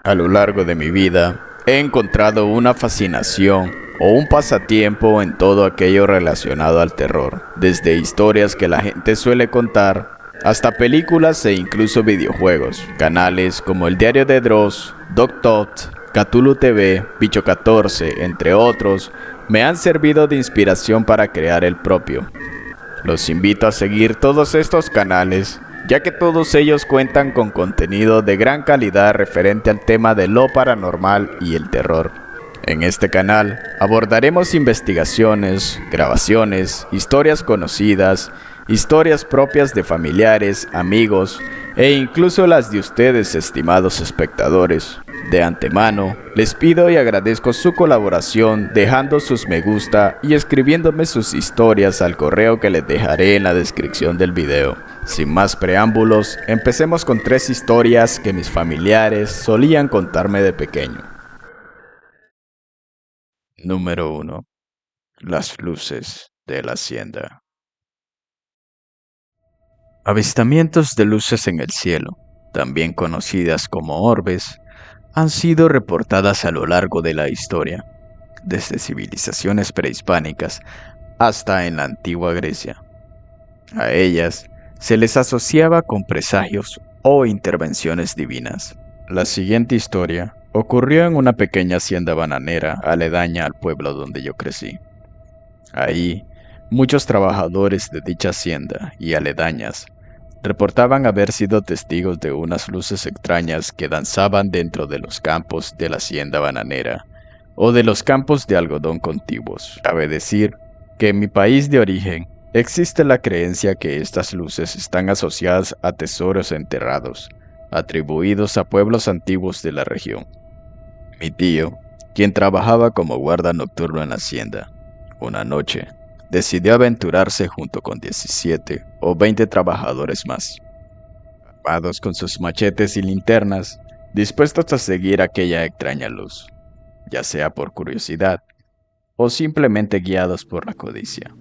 A lo largo de mi vida, he encontrado una fascinación o un pasatiempo en todo aquello relacionado al terror, desde historias que la gente suele contar, hasta películas e incluso videojuegos. Canales como El Diario de Dross, Doc Tot, Cthulhu TV, Bicho 14, entre otros, me han servido de inspiración para crear el propio. Los invito a seguir todos estos canales, ya que todos ellos cuentan con contenido de gran calidad referente al tema de lo paranormal y el terror. En este canal abordaremos investigaciones, grabaciones, historias conocidas, historias propias de familiares, amigos e incluso las de ustedes, estimados espectadores. De antemano, les pido y agradezco su colaboración dejando sus me gusta y escribiéndome sus historias al correo que les dejaré en la descripción del video. Sin más preámbulos, empecemos con 3 historias que mis familiares solían contarme de pequeño. Número 1. Las luces de la hacienda. Avistamientos de luces en el cielo, también conocidas como orbes, han sido reportadas a lo largo de la historia, desde civilizaciones prehispánicas hasta en la antigua Grecia. A ellas se les asociaba con presagios o intervenciones divinas. La siguiente historia ocurrió en una pequeña hacienda bananera aledaña al pueblo donde yo crecí. Ahí, muchos trabajadores de dicha hacienda y aledañas reportaban haber sido testigos de unas luces extrañas que danzaban dentro de los campos de la hacienda bananera o de los campos de algodón contiguos. Cabe decir que en mi país de origen existe la creencia que estas luces están asociadas a tesoros enterrados, atribuidos a pueblos antiguos de la región. Mi tío, quien trabajaba como guarda nocturno en la hacienda, una noche decidió aventurarse junto con 17 o 20 trabajadores más, armados con sus machetes y linternas, dispuestos a seguir aquella extraña luz, ya sea por curiosidad o simplemente guiados por la codicia.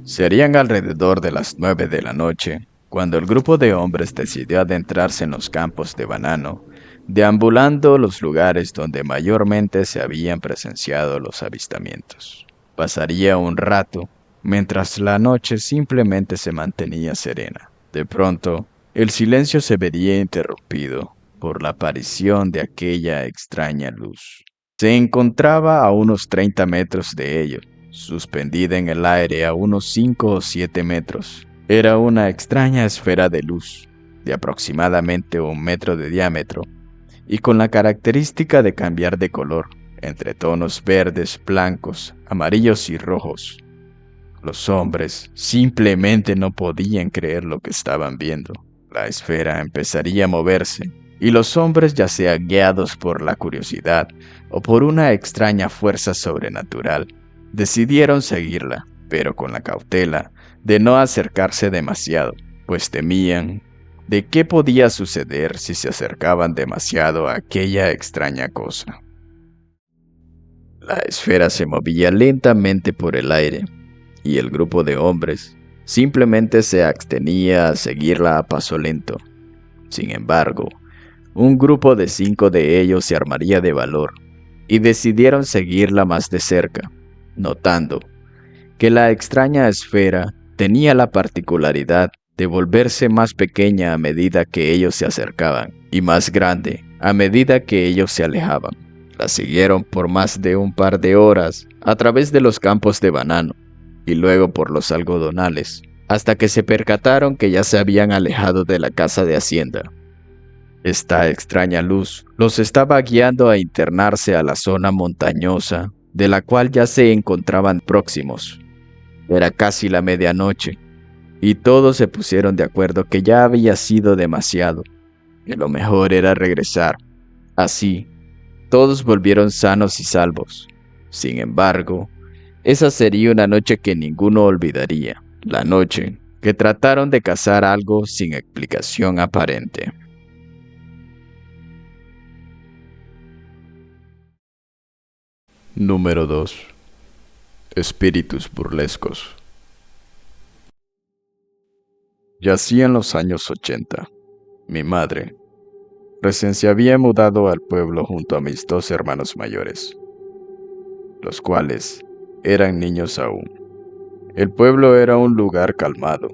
Serían alrededor de las 9 de la noche cuando el grupo de hombres decidió adentrarse en los campos de banano, deambulando los lugares donde mayormente se habían presenciado los avistamientos. Pasaría un rato mientras la noche simplemente se mantenía serena. De pronto, el silencio se vería interrumpido por la aparición de aquella extraña luz. Se encontraba a unos 30 metros de ellos, suspendida en el aire a unos 5 o 7 metros. Era una extraña esfera de luz, de aproximadamente 1 metro de diámetro, y con la característica de cambiar de color, entre tonos verdes, blancos, amarillos y rojos. Los hombres simplemente no podían creer lo que estaban viendo. La esfera empezaría a moverse, y los hombres, ya sea guiados por la curiosidad o por una extraña fuerza sobrenatural, decidieron seguirla, pero con la cautela de no acercarse demasiado, pues temían de qué podía suceder si se acercaban demasiado a aquella extraña cosa. La esfera se movía lentamente por el aire, y el grupo de hombres simplemente se abstenía a seguirla a paso lento. Sin embargo, un grupo de 5 de ellos se armaría de valor y decidieron seguirla más de cerca, notando que la extraña esfera tenía la particularidad de volverse más pequeña a medida que ellos se acercaban y más grande a medida que ellos se alejaban. La siguieron por más de un par de horas a través de los campos de banano y luego por los algodonales, hasta que se percataron que ya se habían alejado de la casa de hacienda. Esta extraña luz los estaba guiando a internarse a la zona montañosa, de la cual ya se encontraban próximos. Era casi la medianoche, y todos se pusieron de acuerdo que ya había sido demasiado, que lo mejor era regresar. Así, todos volvieron sanos y salvos. Sin embargo, esa sería una noche que ninguno olvidaría, la noche que trataron de cazar algo sin explicación aparente. Número 2. Espíritus burlescos. Yací en los años 80. Mi madre, recién se había mudado al pueblo junto a mis dos hermanos mayores, los cuales eran niños aún. El pueblo era un lugar calmado,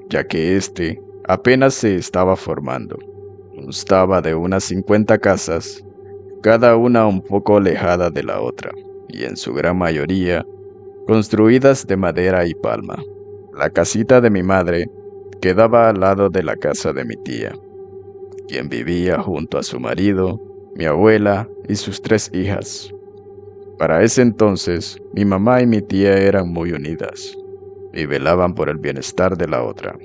ya que éste apenas se estaba formando. Constaba de unas 50 casas, cada una un poco alejada de la otra, y en su gran mayoría construidas de madera y palma. La casita de mi madre quedaba al lado de la casa de mi tía, quien vivía junto a su marido, mi abuela y sus 3 hijas. Para ese entonces, mi mamá y mi tía eran muy unidas y velaban por el bienestar de la otra.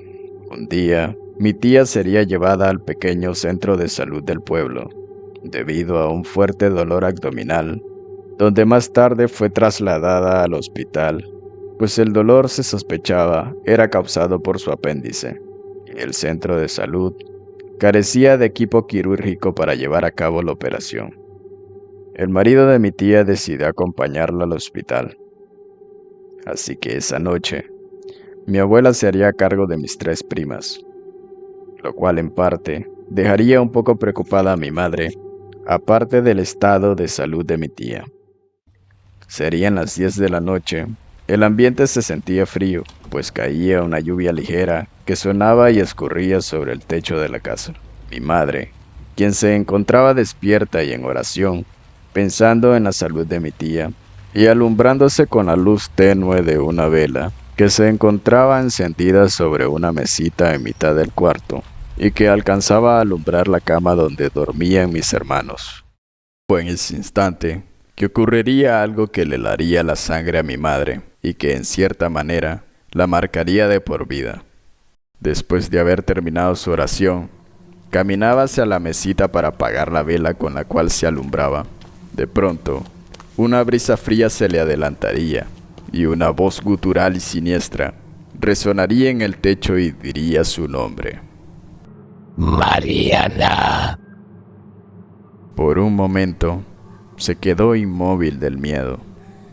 Un día, mi tía sería llevada al pequeño centro de salud del pueblo, debido a un fuerte dolor abdominal, donde más tarde fue trasladada al hospital, pues el dolor se sospechaba era causado por su apéndice, y el centro de salud carecía de equipo quirúrgico para llevar a cabo la operación. El marido de mi tía decidió acompañarla al hospital, así que esa noche, mi abuela se haría cargo de mis 3 primas, lo cual en parte dejaría un poco preocupada a mi madre, aparte del estado de salud de mi tía. Serían las 10 de la noche. El ambiente se sentía frío, pues caía una lluvia ligera que sonaba y escurría sobre el techo de la casa. Mi madre, quien se encontraba despierta y en oración, pensando en la salud de mi tía, y alumbrándose con la luz tenue de una vela que se encontraba encendida sobre una mesita en mitad del cuarto, y que alcanzaba a alumbrar la cama donde dormían mis hermanos. Fue en ese instante que ocurriría algo que le helaría la sangre a mi madre y que en cierta manera la marcaría de por vida. Después de haber terminado su oración, caminaba hacia la mesita para apagar la vela con la cual se alumbraba. De pronto, una brisa fría se le adelantaría y una voz gutural y siniestra resonaría en el techo y diría su nombre: Mariana. Por un momento, se quedó inmóvil del miedo,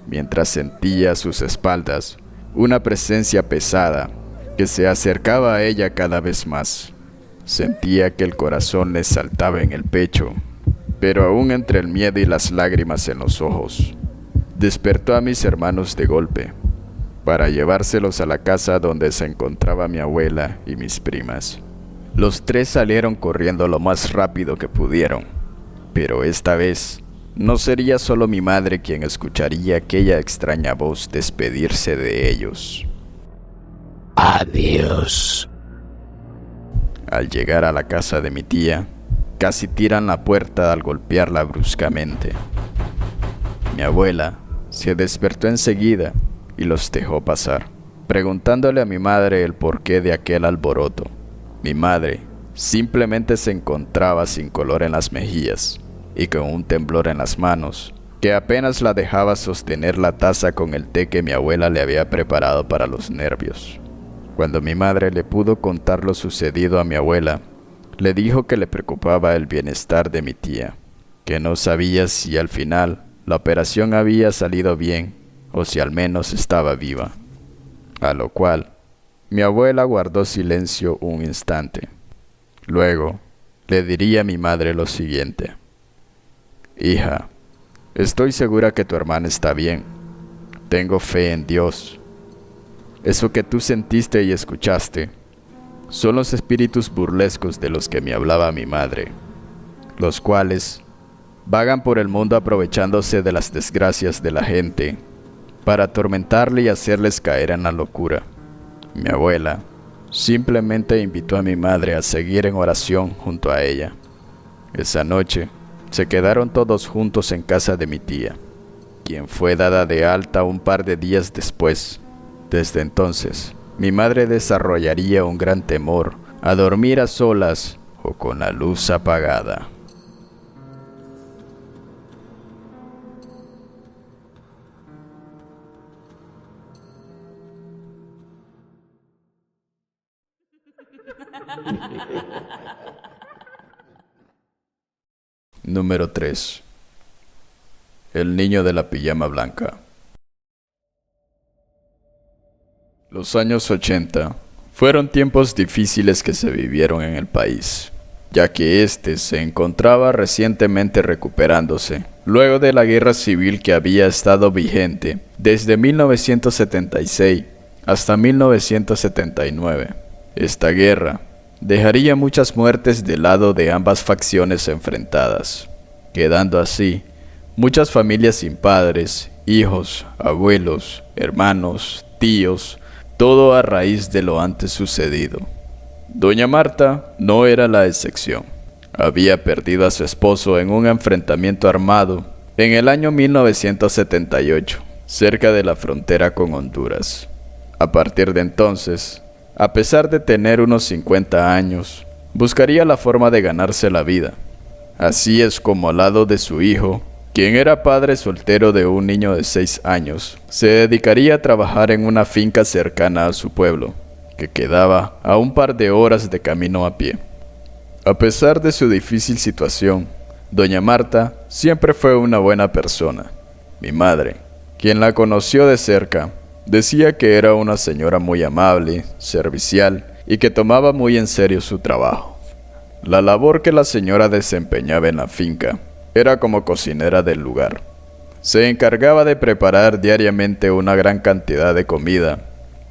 mientras sentía a sus espaldas una presencia pesada que se acercaba a ella cada vez más. Sentía que el corazón le saltaba en el pecho, pero aún entre el miedo y las lágrimas en los ojos, despertó a mis hermanos de golpe, para llevárselos a la casa donde se encontraba mi abuela y mis primas. Los 3 salieron corriendo lo más rápido que pudieron, pero esta vez no sería solo mi madre quien escucharía aquella extraña voz despedirse de ellos. Adiós. Al llegar a la casa de mi tía, casi tiran la puerta al golpearla bruscamente. Mi abuela se despertó enseguida y los dejó pasar, preguntándole a mi madre el porqué de aquel alboroto. Mi madre simplemente se encontraba sin color en las mejillas y con un temblor en las manos, que apenas la dejaba sostener la taza con el té que mi abuela le había preparado para los nervios. Cuando mi madre le pudo contar lo sucedido a mi abuela, le dijo que le preocupaba el bienestar de mi tía, que no sabía si al final la operación había salido bien o si al menos estaba viva. A lo cual, mi abuela guardó silencio un instante. Luego, le diría a mi madre lo siguiente: Hija, estoy segura que tu hermana está bien. Tengo fe en Dios. Eso que tú sentiste y escuchaste son los espíritus burlescos de los que me hablaba mi madre, los cuales vagan por el mundo aprovechándose de las desgracias de la gente para atormentarle y hacerles caer en la locura. Mi abuela simplemente invitó a mi madre a seguir en oración junto a ella. Esa noche se quedaron todos juntos en casa de mi tía, quien fue dada de alta un par de días después. Desde entonces, mi madre desarrollaría un gran temor a dormir a solas o con la luz apagada. Número 3. El niño de la pijama blanca. Los años 80 fueron tiempos difíciles que se vivieron en el país, ya que éste se encontraba recientemente recuperándose, luego de la guerra civil que había estado vigente desde 1976 hasta 1979. Esta guerra dejaría muchas muertes del lado de ambas facciones enfrentadas, quedando así muchas familias sin padres, hijos, abuelos, hermanos, tíos, todo a raíz de lo antes sucedido. Doña Marta no era la excepción. Había perdido a su esposo en un enfrentamiento armado en el año 1978, cerca de la frontera con Honduras. A partir de entonces, a pesar de tener unos 50 años, buscaría la forma de ganarse la vida. Así es como al lado de su hijo, quien era padre soltero de un niño de 6 años, se dedicaría a trabajar en una finca cercana a su pueblo, que quedaba a un par de horas de camino a pie. A pesar de su difícil situación, doña Marta siempre fue una buena persona. Mi madre, quien la conoció de cerca, decía que era una señora muy amable, servicial y que tomaba muy en serio su trabajo. La labor que la señora desempeñaba en la finca era como cocinera del lugar. Se encargaba de preparar diariamente una gran cantidad de comida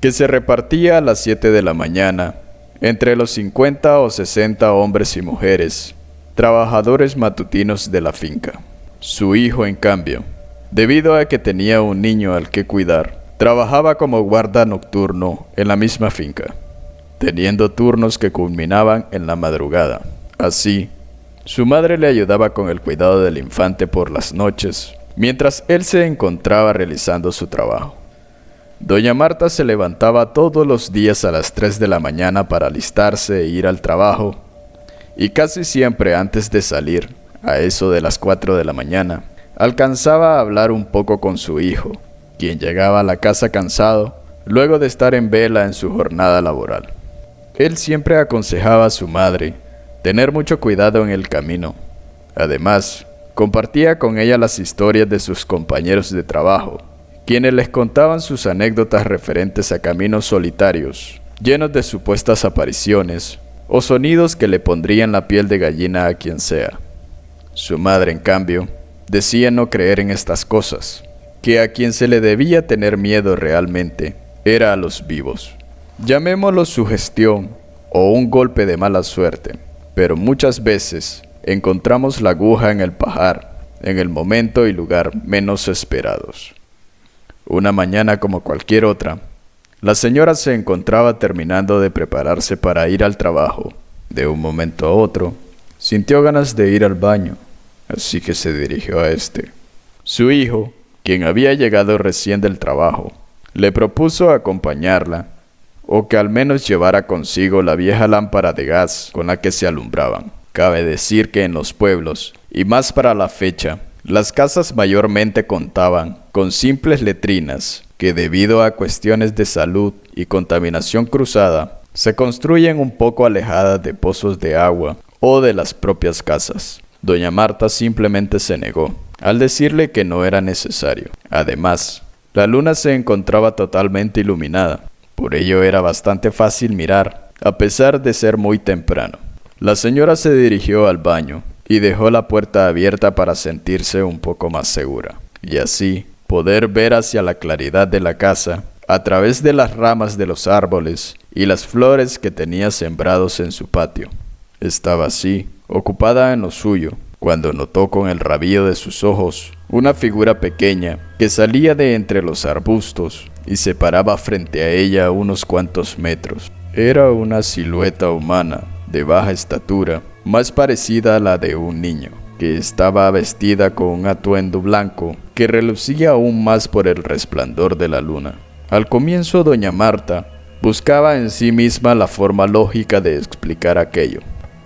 que se repartía a las 7 de la mañana entre los 50 o 60 hombres y mujeres, trabajadores matutinos de la finca. Su hijo, en cambio, debido a que tenía un niño al que cuidar, trabajaba como guarda nocturno en la misma finca, teniendo turnos que culminaban en la madrugada. Así, su madre le ayudaba con el cuidado del infante por las noches, mientras él se encontraba realizando su trabajo. Doña Marta se levantaba todos los días a las 3 de la mañana para alistarse e ir al trabajo, y casi siempre antes de salir, a eso de las 4 de la mañana, alcanzaba a hablar un poco con su hijo, quien llegaba a la casa cansado luego de estar en vela en su jornada laboral. Él siempre aconsejaba a su madre tener mucho cuidado en el camino. Además, compartía con ella las historias de sus compañeros de trabajo, quienes les contaban sus anécdotas referentes a caminos solitarios, llenos de supuestas apariciones o sonidos que le pondrían la piel de gallina a quien sea. Su madre, en cambio, decía no creer en estas cosas, que a quien se le debía tener miedo realmente era a los vivos. Llamémoslo sugestión o un golpe de mala suerte, pero muchas veces encontramos la aguja en el pajar, en el momento y lugar menos esperados. Una mañana como cualquier otra, la señora se encontraba terminando de prepararse para ir al trabajo. De un momento a otro, sintió ganas de ir al baño, así que se dirigió a este. Su hijo, quien había llegado recién del trabajo, le propuso acompañarla, o que al menos llevara consigo la vieja lámpara de gas con la que se alumbraban. Cabe decir que en los pueblos, y más para la fecha, las casas mayormente contaban con simples letrinas que, debido a cuestiones de salud y contaminación cruzada, se construyen un poco alejadas de pozos de agua o de las propias casas. Doña Marta simplemente se negó, al decirle que no era necesario. Además, la luna se encontraba totalmente iluminada, por ello era bastante fácil mirar, a pesar de ser muy temprano. La señora se dirigió al baño y dejó la puerta abierta para sentirse un poco más segura, y así poder ver hacia la claridad de la casa a través de las ramas de los árboles y las flores que tenía sembrados en su patio. Estaba así, ocupada en lo suyo, cuando notó con el rabillo de sus ojos una figura pequeña que salía de entre los arbustos y se paraba frente a ella a unos cuantos metros. Era una silueta humana de baja estatura, más parecida a la de un niño, que estaba vestida con un atuendo blanco que relucía aún más por el resplandor de la luna. Al comienzo, doña Marta buscaba en sí misma la forma lógica de explicar aquello,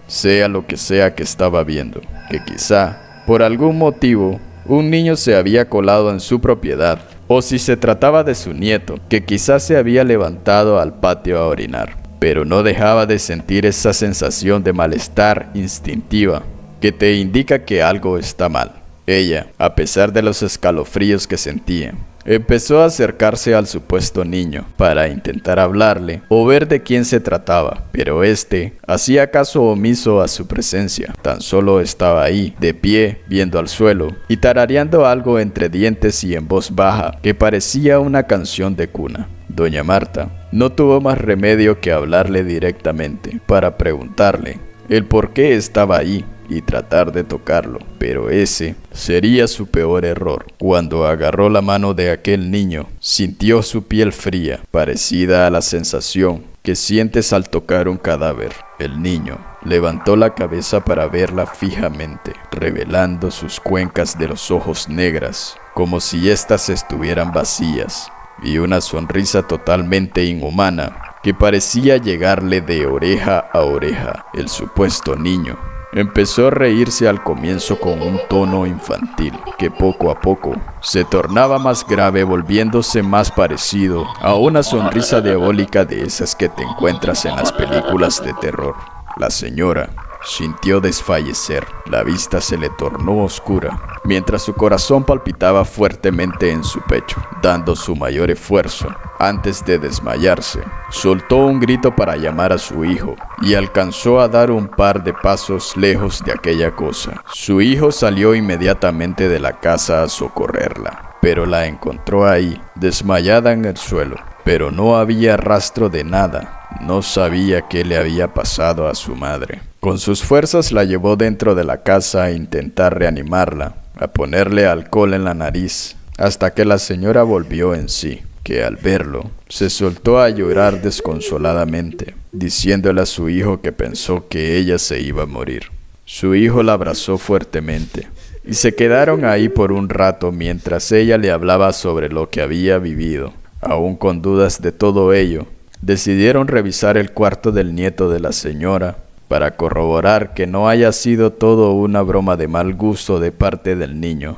sea lo que sea que estaba viendo, que quizá, por algún motivo, un niño se había colado en su propiedad, o si se trataba de su nieto, que quizás se había levantado al patio a orinar. Pero no dejaba de sentir esa sensación de malestar instintiva que te indica que algo está mal. Ella, a pesar de los escalofríos que sentía, Empezó a acercarse al supuesto niño para intentar hablarle o ver de quién se trataba, pero este hacía caso omiso a su presencia. Tan solo estaba ahí, de pie, viendo al suelo y tarareando algo entre dientes y en voz baja que parecía una canción de cuna. Doña Marta no tuvo más remedio que hablarle directamente para preguntarle el por qué estaba ahí y tratar de tocarlo, pero ese sería su peor error. Cuando agarró la mano de aquel niño, sintió su piel fría, parecida a la sensación que sientes al tocar un cadáver. El niño levantó la cabeza para verla fijamente, revelando sus cuencas de los ojos negras, como si éstas estuvieran vacías, y una sonrisa totalmente inhumana que parecía llegarle de oreja a oreja. El supuesto niño empezó a reírse al comienzo con un tono infantil, que poco a poco se tornaba más grave, volviéndose más parecido a una sonrisa diabólica de esas que te encuentras en las películas de terror. La señora sintió desfallecer, la vista se le tornó oscura, mientras su corazón palpitaba fuertemente en su pecho, dando su mayor esfuerzo. Antes de desmayarse, soltó un grito para llamar a su hijo y alcanzó a dar un par de pasos lejos de aquella cosa. Su hijo salió inmediatamente de la casa a socorrerla, pero la encontró ahí, desmayada en el suelo. Pero no había rastro de nada, no sabía qué le había pasado a su madre. Con sus fuerzas la llevó dentro de la casa a intentar reanimarla, a ponerle alcohol en la nariz, hasta que la señora volvió en sí, que al verlo se soltó a llorar desconsoladamente, diciéndole a su hijo que pensó que ella se iba a morir. Su hijo la abrazó fuertemente y se quedaron ahí por un rato mientras ella le hablaba sobre lo que había vivido. Aún con dudas de todo ello, decidieron revisar el cuarto del nieto de la señora para corroborar que no haya sido todo una broma de mal gusto de parte del niño,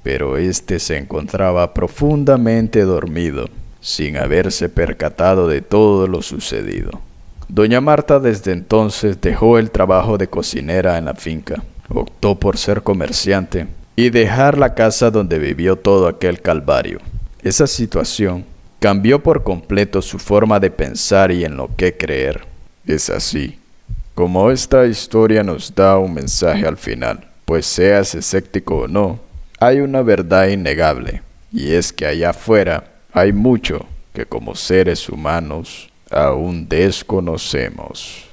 pero este se encontraba profundamente dormido, sin haberse percatado de todo lo sucedido. Doña Marta desde entonces dejó el trabajo de cocinera en la finca, optó por ser comerciante y dejar la casa donde vivió todo aquel calvario. Esa situación cambió por completo su forma de pensar y en lo que creer. Es así como esta historia nos da un mensaje al final, pues seas escéptico o no, hay una verdad innegable, y es que allá afuera hay mucho que como seres humanos aún desconocemos.